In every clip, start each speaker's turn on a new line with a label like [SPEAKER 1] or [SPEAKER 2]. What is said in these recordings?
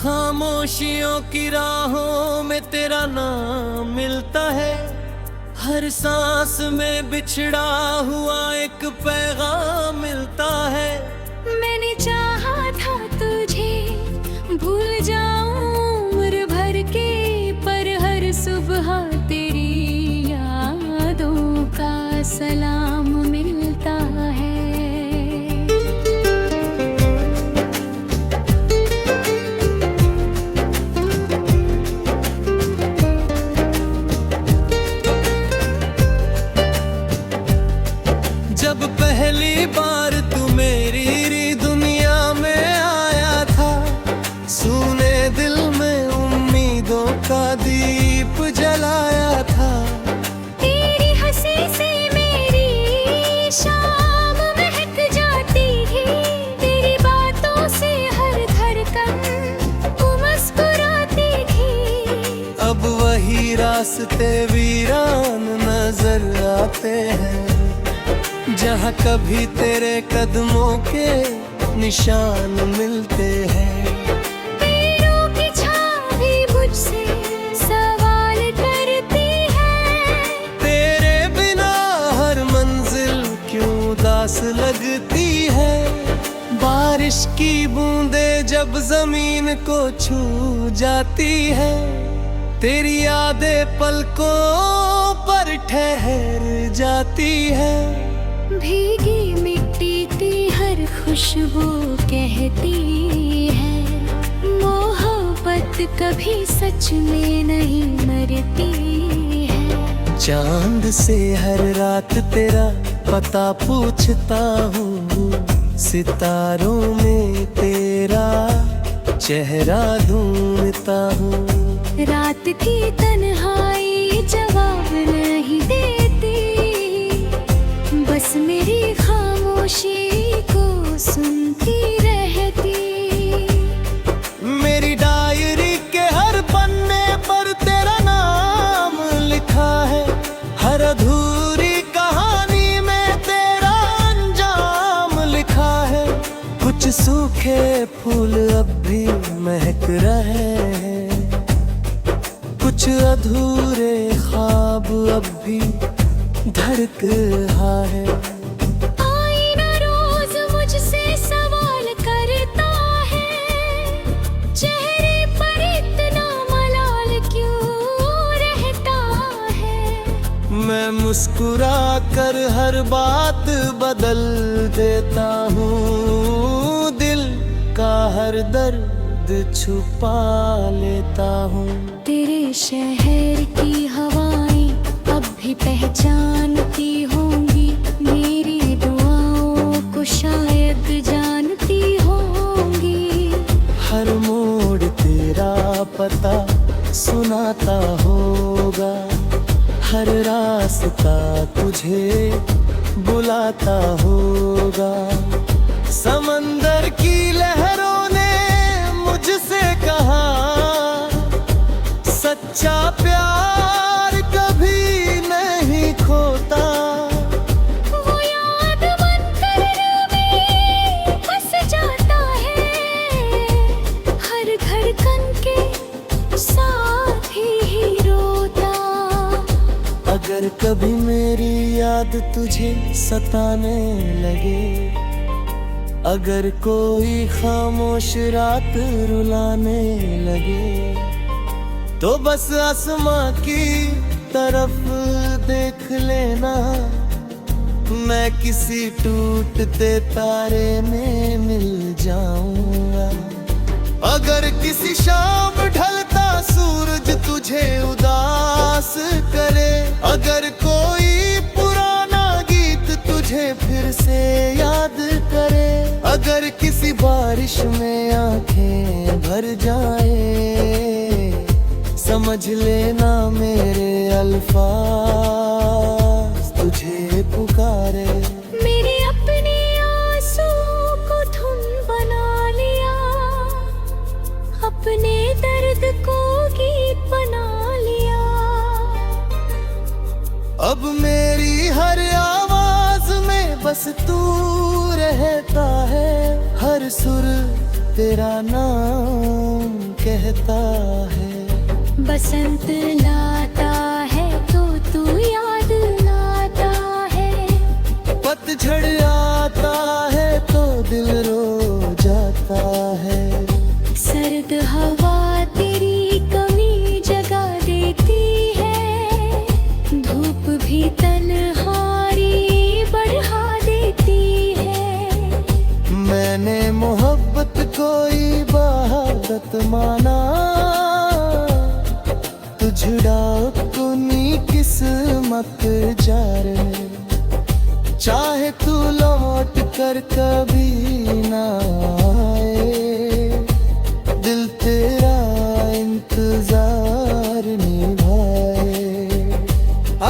[SPEAKER 1] खामोशियों की राहों में तेरा नाम मिलता है। हर सांस में बिछड़ा हुआ एक पैगाम मिलता है।
[SPEAKER 2] मैंने चाहा था तुझे भूल जाऊं उम्र भर के, पर हर सुबह तेरी यादों का सलाम मिलता है।
[SPEAKER 1] जब पहली बार तू मेरी दुनिया में आया था, सूने दिल में उम्मीदों का दीप जलाया था।
[SPEAKER 2] तेरी हंसी से मेरी शाम महक जाती थी, तेरी बातों से हर धड़कन मुस्कुराती थी।
[SPEAKER 1] अब वही रास्ते वीरान नजर आते हैं, जहाँ कभी तेरे कदमों के निशान मिलते हैं।
[SPEAKER 2] पैरों की छाप भी मुझसे सवाल करती है,
[SPEAKER 1] तेरे बिना हर मंजिल क्यों उदास लगती है। बारिश की बूंदें जब जमीन को छू जाती है, तेरी यादें पलकों पर ठहर जाती है।
[SPEAKER 2] भीगी मिट्टी की हर खुशबू कहती है, मोहब्बत कभी सच में नहीं मरती है।
[SPEAKER 1] चांद से हर रात तेरा पता पूछता हूँ, सितारों में तेरा चेहरा ढूंढता हूँ।
[SPEAKER 2] रात की तन्हाई जवाब नहीं देती, बस मेरी खामोशी को सुनती रहती।
[SPEAKER 1] मेरी डायरी के हर पन्ने पर तेरा नाम लिखा है, हर अधूरी कहानी में तेरा अंजाम लिखा है। कुछ सूखे फूल अब भी महक रहे हैं, कुछ अधूरे ख्वाब अब भी धड़क रहा है।
[SPEAKER 2] आईना रोज मुझसे सवाल करता है, चेहरे पर इतना मलाल क्यों रहता है।
[SPEAKER 1] मैं मुस्कुरा कर हर बात बदल देता हूँ, दिल का हर दर्द छुपा लेता हूँ।
[SPEAKER 2] तेरे शहर की हवाएं अब भी पहचानती होंगी, मेरी दुआओं को शायद जानती होंगी।
[SPEAKER 1] हर मोड़ तेरा पता सुनाता होगा, हर रास्ता तुझे बुलाता होगा। समंदर की लहरों ने मुझसे कहा, सच्चा प्यार कभी नहीं खोता।
[SPEAKER 2] वो याद बनकर दिल में बस जाता है, हर धड़कन के साथ ही रोता।
[SPEAKER 1] अगर कभी मेरी याद तुझे सताने लगे, अगर कोई खामोश रात रुलाने लगे, तो बस आसमां की तरफ देख लेना, मैं किसी टूटते तारे में मिल जाऊंगा। अगर किसी शाम ढलता सूरज तुझे उदास करे, अगर कोई पुराना गीत तुझे फिर से याद करे, अगर किसी बारिश में आंखें भर जाए, समझ लेना मेरे अल्फाज तुझे पुकारे।
[SPEAKER 2] मेरे अपने आंसू को धुन बना लिया, अपने दर्द को गीत बना लिया।
[SPEAKER 1] अब मेरी हर आवाज में बस तू रहता है, हर सुर तेरा नाम कहता है।
[SPEAKER 2] बसंत लाता है तो तू याद लाता है।
[SPEAKER 1] पतझड़ आता है तो दिल रो जाता है।
[SPEAKER 2] सर्द हवा तेरी कमी जगा देती है। धूप भी तन्हाई बढ़ा देती है।
[SPEAKER 1] मैंने मोहब्बत को इबादत माना, तुझड़ा अपनी किस्मत जारे। चाहे तू लौट कर कभी ना आए, दिल तेरा इंतजार निभाए।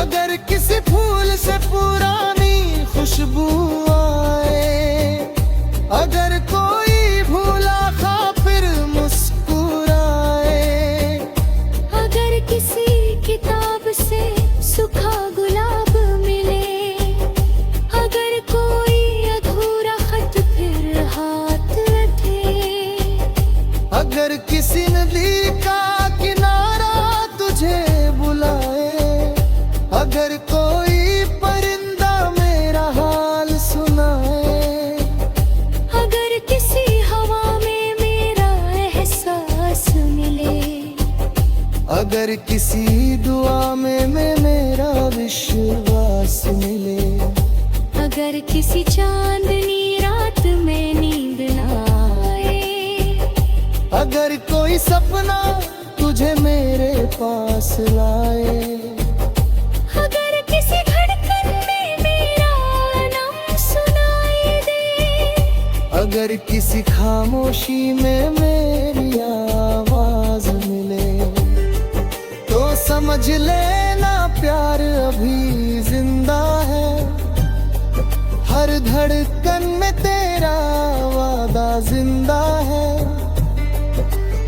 [SPEAKER 1] अगर किसी फूल से पुरानी खुशबू आए, अगर कोई भूला खा फिर मुस्कुराए।
[SPEAKER 2] अगर किसी किताब से सूखा गुलाब मिले, अगर कोई अधूरा खत फिर हाथ रखे।
[SPEAKER 1] अगर किसी नदी का किनारा तुझे बुलाए, अगर कोई परिंदा मेरा हाल सुनाए।
[SPEAKER 2] अगर किसी हवा में मेरा एहसास मिले,
[SPEAKER 1] अगर किसी दुआ में मेरा विश्वास मिले।
[SPEAKER 2] अगर किसी चांदनी रात में नींद ना आए।
[SPEAKER 1] अगर कोई सपना तुझे मेरे पास लाए।
[SPEAKER 2] अगर किसी धड़कन में मेरा नाम सुनाई दे।
[SPEAKER 1] अगर किसी खामोशी में मेरी आवाज मिले, तो समझ लेना प्यार अभी जिंदा है। हर धड़कन में तेरा वादा जिंदा है।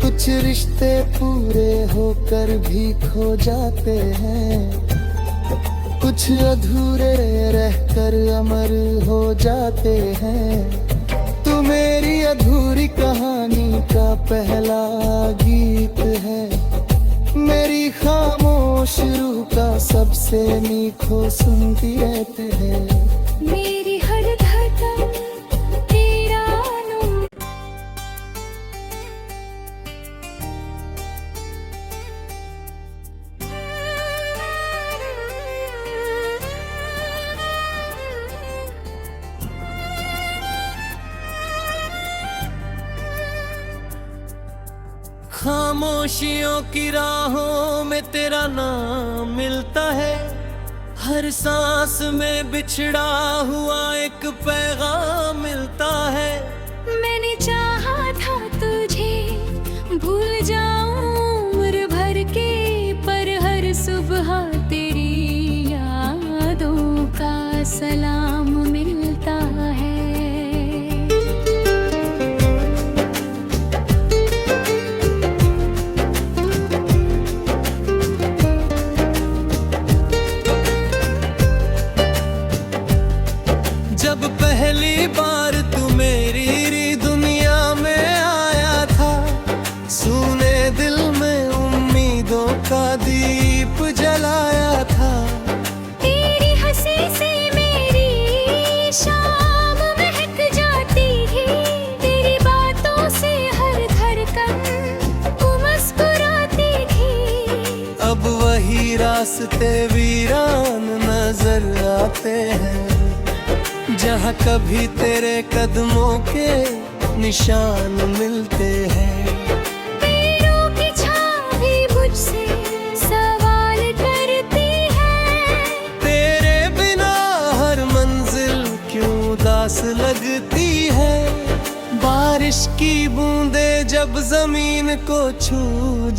[SPEAKER 1] कुछ रिश्ते पूरे होकर भी खो जाते हैं, कुछ अधूरे रहकर अमर हो जाते हैं। तू मेरी अधूरी कहानी का पहला गीत है। मेरी खामोश रूह का सबसे मीठो सुनती रहते हैं।
[SPEAKER 2] मेरी हर धड़कन तेरा नाम।
[SPEAKER 1] खामोशियों की राहों में तेरा नाम मिलता है। हर सांस में बिछड़ा हुआ एक पैगाम मिलता है।
[SPEAKER 2] मैंने चाहा था तुझे भूल जाऊं उम्र भर के, पर हर सुबह तेरी यादों का सलाम मिलता है।
[SPEAKER 1] जब पहली बार तू मेरी दुनिया में आया था, सूने दिल में उम्मीदों का दीप जलाया था।
[SPEAKER 2] तेरी हंसी से मेरी शाम महक जाती थी। तेरी बातों से हर धड़कन मुस्कुराती थी।
[SPEAKER 1] अब वही रास्ते वीरान नजर आते हैं, जहाँ कभी तेरे कदमों के निशान मिलते हैं।
[SPEAKER 2] पैरों की छाप भी मुझसे सवाल करती है।
[SPEAKER 1] तेरे बिना हर मंजिल क्यों उदास लगती है। बारिश की बूंदें जब जमीन को छू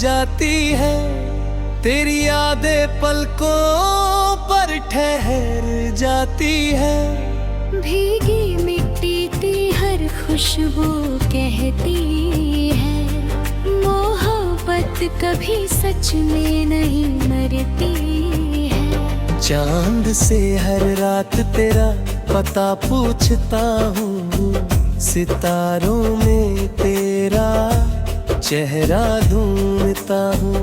[SPEAKER 1] जाती है, तेरी यादें पलकों पर ठहर जाती है।
[SPEAKER 2] भीगी मिट्टी की हर खुशबू कहती है, मोहब्बत कभी सच में नहीं मरती है।
[SPEAKER 1] चांद से हर रात तेरा पता पूछता हूँ, सितारों में तेरा चेहरा ढूंढता हूँ।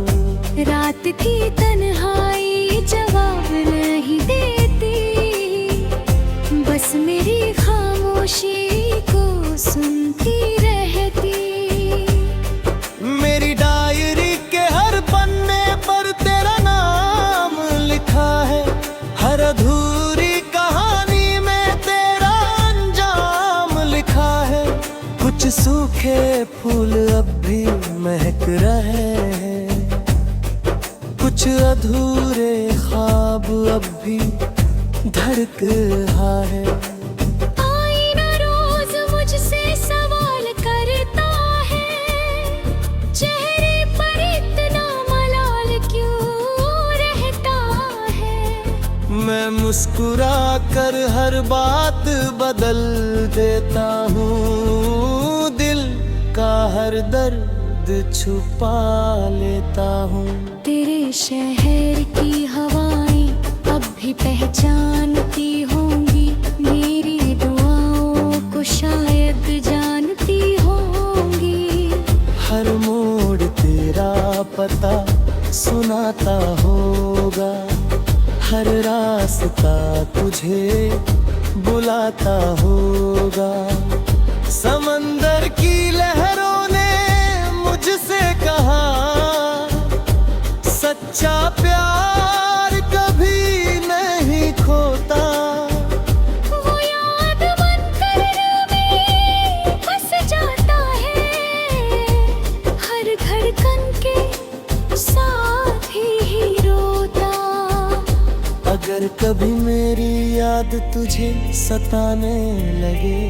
[SPEAKER 2] रात की तन्हाई जवाब नहीं देती, बस मेरी खामोशी को सुनती रहती।
[SPEAKER 1] मेरी डायरी के हर पन्ने पर तेरा नाम लिखा है, हर अधूरी कहानी में तेरा अंजाम लिखा है। कुछ सूखे फूल अब भी महक रहे हैं, कुछ अधूरे ख्वाब अब भी धड़क रहा है।
[SPEAKER 2] आईना रोज मुझसे सवाल करता है, चेहरे पर इतना मलाल क्यों रहता है।
[SPEAKER 1] मैं मुस्कुरा कर हर बात बदल देता हूँ, दिल का हर दर्द छुपा लेता हूँ।
[SPEAKER 2] तेरे शहर की हवाएं अब भी पहचानती होंगी, मेरी दुआओं को शायद जानती होंगी।
[SPEAKER 1] हर मोड़ तेरा पता सुनाता होगा, हर रास्ता तुझे बुलाता होगा। समंदर की लहरों ने मुझसे कहा, सच्चा प्यार कभी नहीं खोता।
[SPEAKER 2] वो याद बनकर में बस जाता है, हर धड़कन के साथ ही रोता।
[SPEAKER 1] अगर कभी मेरी याद तुझे सताने लगे,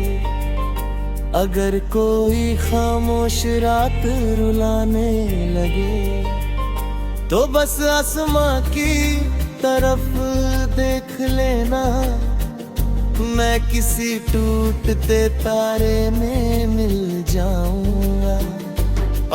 [SPEAKER 1] अगर कोई खामोश रात रुलाने लगे, तो बस आसमां की तरफ देख लेना, मैं किसी टूटते तारे में मिल जाऊंगा।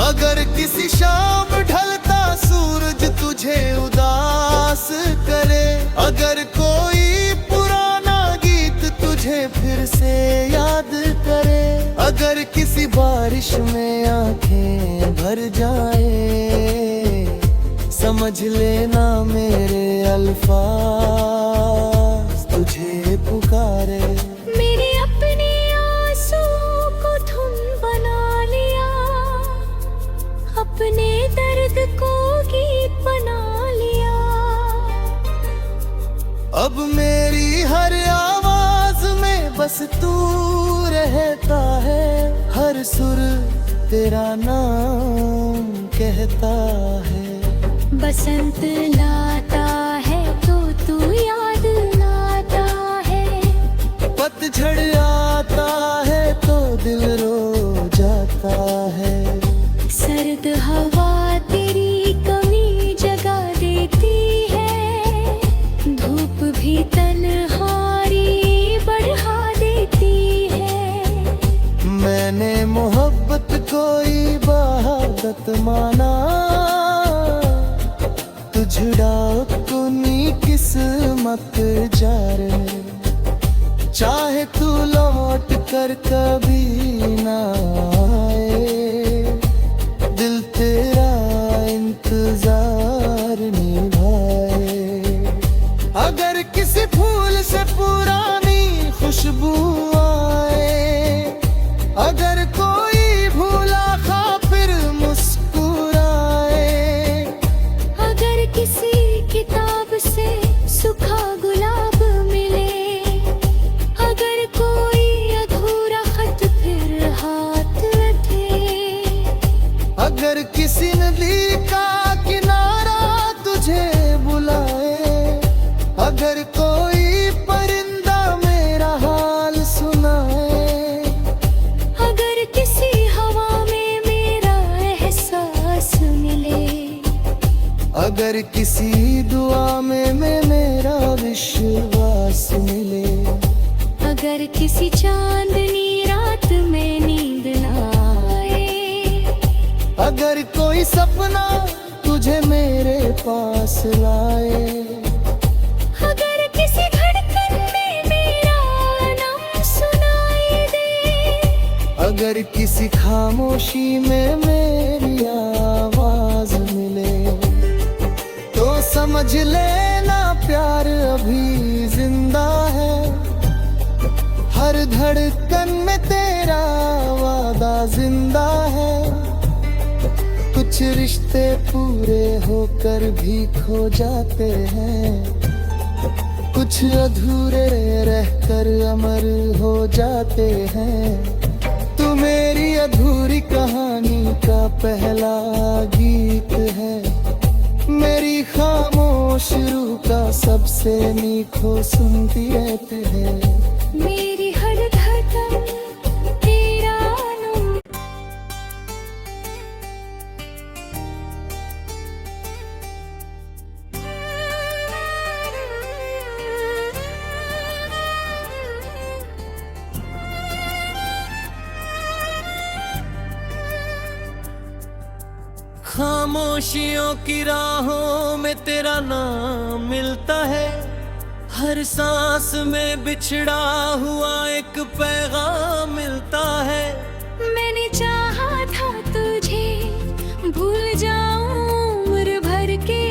[SPEAKER 1] अगर किसी शाम ढलता सूरज तुझे उदास करे, अगर कोई पुराना गीत तुझे फिर से याद करे, अगर किसी बारिश में आंखें भर जाए, समझ लेना मेरे अल्फाज तुझे पुकारे।
[SPEAKER 2] मेरे अपने आंसुओं को धुन बना लिया, अपने दर्द को गीत बना लिया।
[SPEAKER 1] अब मेरी हर आवाज में बस तू रहता है, हर सुर तेरा नाम कहता है।
[SPEAKER 2] बसंत लाता है तो तू याद लाता है,
[SPEAKER 1] पतझड़ आता है तो दिल रो जाता है।
[SPEAKER 2] सर्द हवा तेरी कमी जगा देती है, धूप भी तन्हाई बढ़ा देती है।
[SPEAKER 1] मैंने मोहब्बत को इबादत माना, तुझड़ा अपनी किस्मत जारे, चाहे तू लौट कर कभी ना आए, दिल तेरा इंतजार निभाए। अगर किसी फूल से पुरानी खुशबू आए, अगर कोई भूला खातिर मुस्कुराए,
[SPEAKER 2] अगर किसी किताब से सूखा गुलाब मिले, अगर कोई अधूरा खत फिर हाथ रखे,
[SPEAKER 1] अगर किसी नदी का किनारा तुझे बुलाए, अगर कोई परिंदा मेरा हाल सुनाए,
[SPEAKER 2] अगर किसी हवा में मेरा एहसास मिले,
[SPEAKER 1] अगर किसी दुआ में मेरा विश्वास मिले,
[SPEAKER 2] अगर किसी चांदनी रात में नींद ना आए,
[SPEAKER 1] अगर कोई सपना तुझे मेरे पास लाए,
[SPEAKER 2] अगर किसी धड़कन में मेरा नाम सुनाई दे,
[SPEAKER 1] अगर किसी खामोशी में मेरे की आवाज मिले तो समझ लेना प्यार अभी जिंदा है। हर धड़कन में तेरा वादा जिंदा है। कुछ रिश्ते पूरे होकर भी खो जाते हैं, कुछ अधूरे रहकर अमर हो जाते हैं। तू मेरी अधूरी कहानी का पहला गीत है, मेरी खामोश रूह का सबसे मीठो सुनती रहते हैं।
[SPEAKER 2] मेरी हर धड़कन तेरा नाम।
[SPEAKER 1] खामोशियों की राहों में तेरा नाम मिलता है। हर सांस में बिछड़ा हुआ एक पैगाम मिलता है।
[SPEAKER 2] मैंने चाहा था तुझे भूल जाऊं उम्र भर के,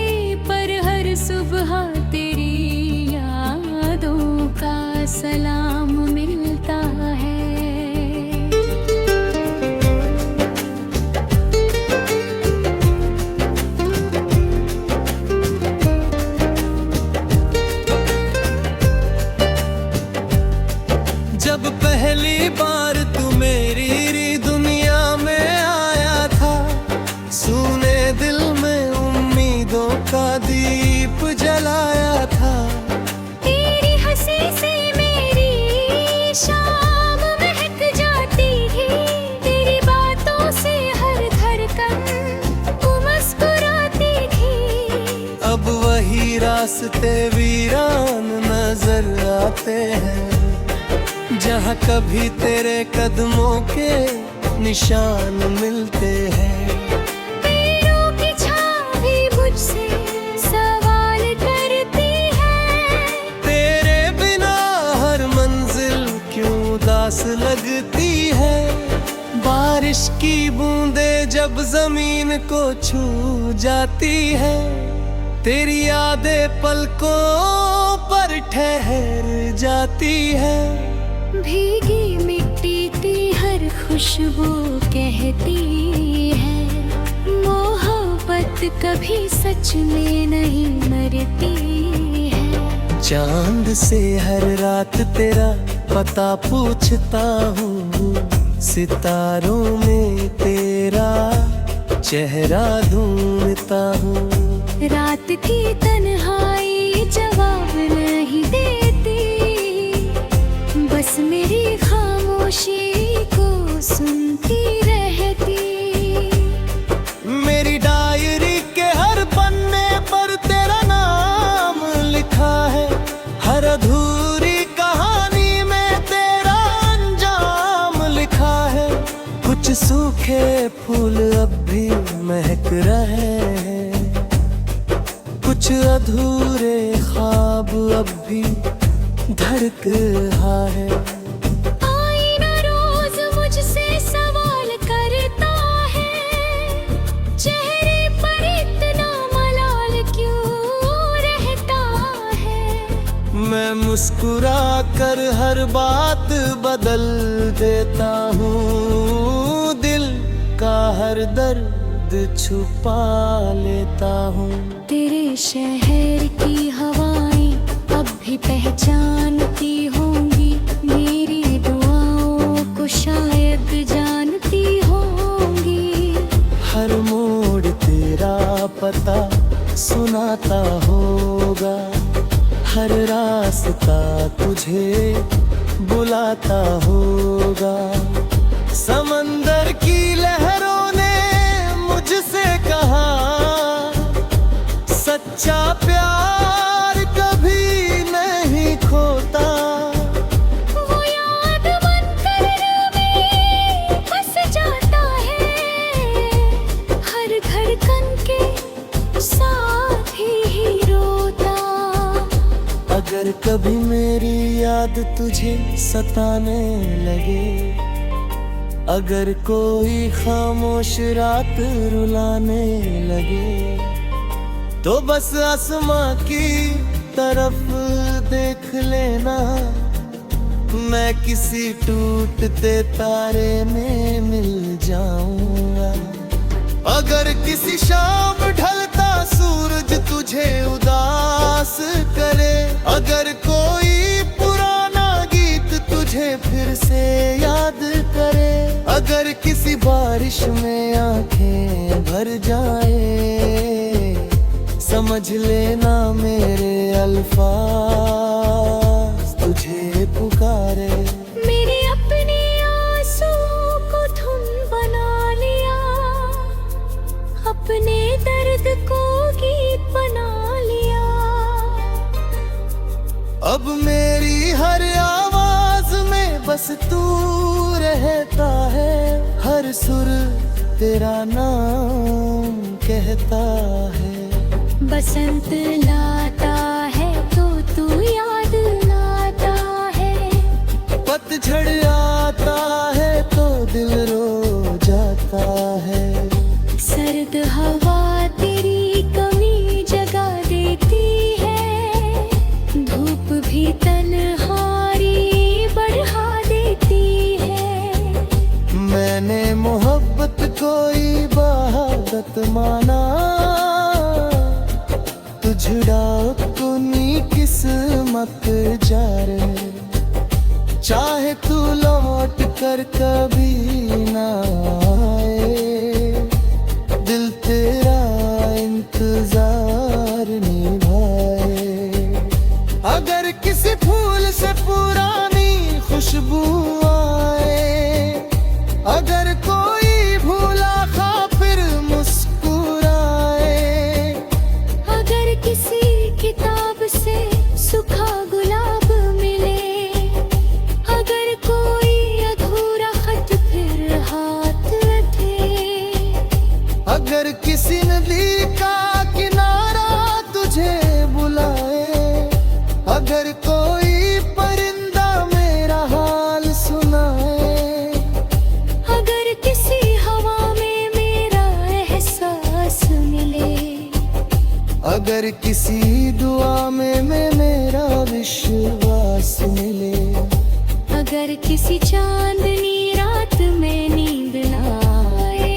[SPEAKER 2] पर हर सुबह तेरी यादों का सलाम मिलता है।
[SPEAKER 1] जब पहली बार तू मेरी दुनिया में आया था, सूने दिल में उम्मीदों का दीप जलाया था।
[SPEAKER 2] तेरी हंसी से मेरी शाम महक जाती थी, तेरी बातों से हर धड़कन मुस्कुराती थी। अब वही रास्ते वीरान नजर आते हैं, जहाँ कभी तेरे कदमों के निशान मिलते हैं। पैरों की छाप भी मुझसे सवाल करती है,
[SPEAKER 1] तेरे बिना हर मंजिल क्यों उदास लगती है। बारिश की बूंदें जब जमीन को छू जाती है, तेरी यादें पलकों पर ठहर जाती है।
[SPEAKER 2] भीगी मिट्टी की हर खुशबू कहती है, मोहब्बत कभी सच में नहीं मरती है।
[SPEAKER 1] चांद से हर रात तेरा पता पूछता हूँ, सितारों में तेरा चेहरा ढूंढता हूँ।
[SPEAKER 2] रात की तन्हाई जवाब नहीं देती, बस मेरी खामोशी को सुनती रहती।
[SPEAKER 1] मेरी डायरी के हर पन्ने पर तेरा नाम लिखा है, हर अधूरी कहानी में तेरा अंजाम लिखा है। कुछ सूखे फूल अब भी महक रहे हैं, कुछ अधूरे ख्वाब अब भी धड़क रहा है।
[SPEAKER 2] आईना रोज मुझसे सवाल करता है, चेहरे पर इतना मलाल क्यों रहता है।
[SPEAKER 1] मैं मुस्कुरा कर हर बात बदल देता हूँ, दिल का हर दर्द छुपा लेता हूँ।
[SPEAKER 2] तेरे शहर की हवाएं अब भी पहचानती होंगी, मेरी दुआओं को शायद जानती होंगी।
[SPEAKER 1] हर मोड़ तेरा पता सुनाता होगा, हर रास्ता तुझे बुलाता होगा। समंदर की लहरों ने मुझसे कहा, सच्चा प्यार कभी नहीं खोता।
[SPEAKER 2] वो याद बनकर में बस जाता है, हर धड़कन के साथ ही रोता।
[SPEAKER 1] अगर कभी मेरी याद तुझे सताने लगे अगर कोई खामोश रात रुलाने लगे तो बस आसमां की तरफ देख लेना, मैं किसी टूटते तारे में मिल जाऊंगा। अगर किसी शाम ढलता सूरज तुझे उदास करे, अगर कोई पुराना गीत तुझे फिर से याद करे, अगर किसी बारिश में आंखें भर जाए, समझ लेना मेरे अल्फाज तुझे पुकारे।
[SPEAKER 2] मेरे अपने आंसुओं को धुन बना लिया, अपने दर्द को गीत बना लिया।
[SPEAKER 1] अब मेरी हर आवाज में बस तू रहता है, हर सुर तेरा नाम कहता है।
[SPEAKER 2] बसंत लाता है तो तू याद लाता है,
[SPEAKER 1] पतझड़ आता है तो दिल रो जाता है।
[SPEAKER 2] सर्द हवा तेरी कमी जगा देती है, धूप भी तन्हारी बढ़ा देती है।
[SPEAKER 1] मैंने मोहब्बत को इबादत माना, तुझड़ा अपनी किस्मत जारे, चाहे तू लौट कर कभी ना आए, दिल तेरा इंतजार निभाए। अगर किसी फूल से पुरानी खुशबू आए, अगर कोई भूला खा फिर मुस्कुराए,
[SPEAKER 2] अगर किसी किताब से सूखा गुलाब मिले, अगर कोई अधूरा खत फिर हाथ रखे,
[SPEAKER 1] अगर किसी नदी का किनारा तुझे बुलाए, अगर कोई परिंदा मेरा हाल सुनाए,
[SPEAKER 2] अगर किसी हवा में मेरा एहसास मिले,
[SPEAKER 1] अगर किसी दुआ में मेरा विश्वास मिले,
[SPEAKER 2] अगर किसी चांदनी रात में नींद ना आए,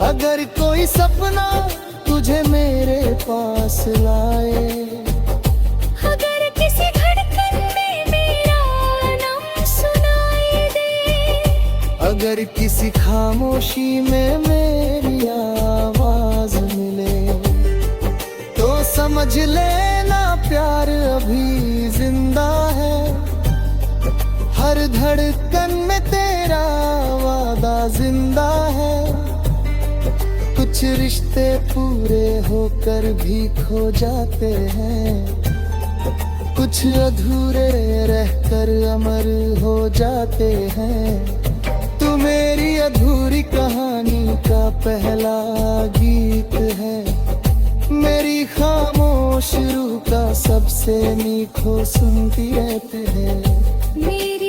[SPEAKER 1] अगर कोई सपना तुझे मेरे पास लाए,
[SPEAKER 2] अगर किसी धड़कन में मेरा नाम सुनाई दे,
[SPEAKER 1] अगर किसी खामोशी में मेरी आवाज मिले, तो समझ लेना प्यार अभी जिंदा है। हर धड़कन में तेरा वादा जिंदा है। कुछ रिश्ते पूरे होकर भी खो जाते हैं, कुछ अधूरे रहकर अमर हो जाते हैं। तू मेरी अधूरी कहानी का पहला गीत है, मेरी खामोश रूह का सबसे नीखो सुनती रहते हैं।
[SPEAKER 2] मेरी